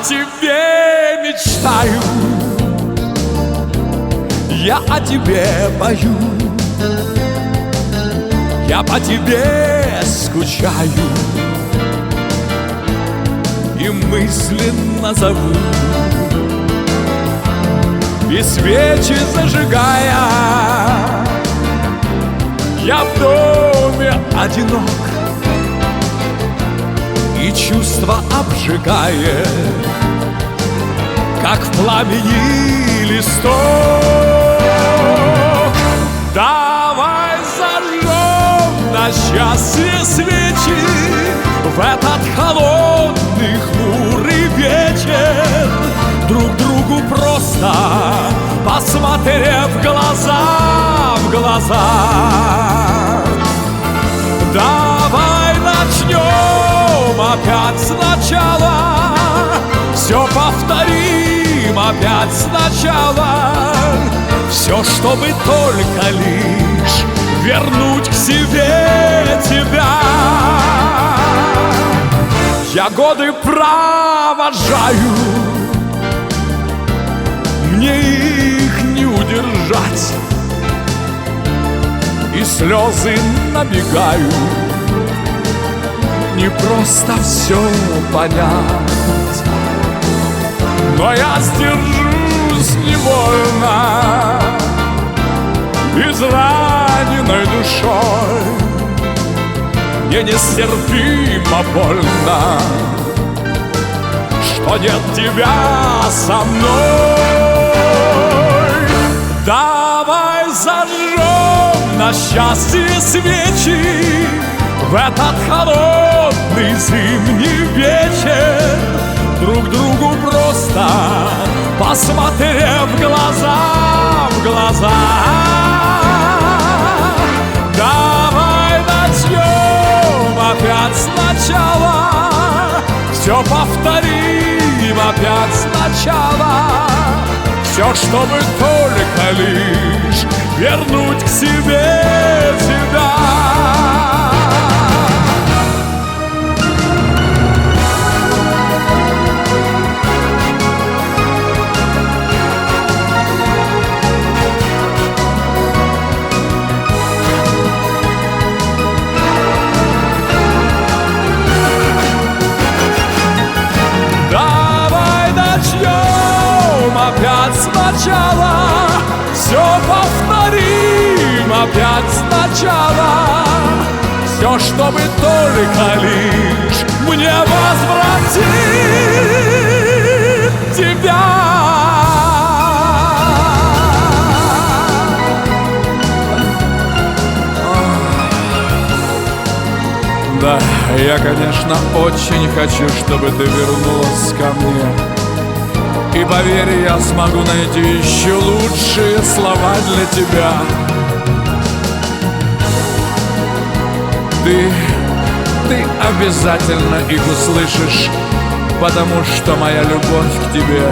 тебе мечтаю, я о тебе пою, я по тебе скучаю и мысленно зову. И свечи зажигая, я в доме одинок, и чувства обжигая, как в пламени листок. Давай зажжем на счастье свечи в этот холодный хмурый вечер, друг другу просто посмотрев в глаза. Давай начнем опять сначала, все повторим опять сначала, все, чтобы только лишь вернуть к себе тебя. Я годы провожаю, мне их не удержать, и слезы набегают, не просто все понять. Но я сдержусь невольно, израненной душой, мне нестерпимо больно, что нет тебя со мной. Давай зажжем на счастье свечи в этот холодный зимний вечер, друг другу просто посмотрев в глаза. Давай начнем опять сначала, все повторим опять сначала, все, чтобы только лишь вернуть к себе тебя. Опять сначала, все повторим опять сначала, все, чтобы только лишь мне возвратить тебя. Да, я, конечно, очень хочу, чтобы ты вернулась ко мне. И поверь, я смогу найти еще лучшие слова для тебя. Ты обязательно их услышишь, потому что моя любовь к тебе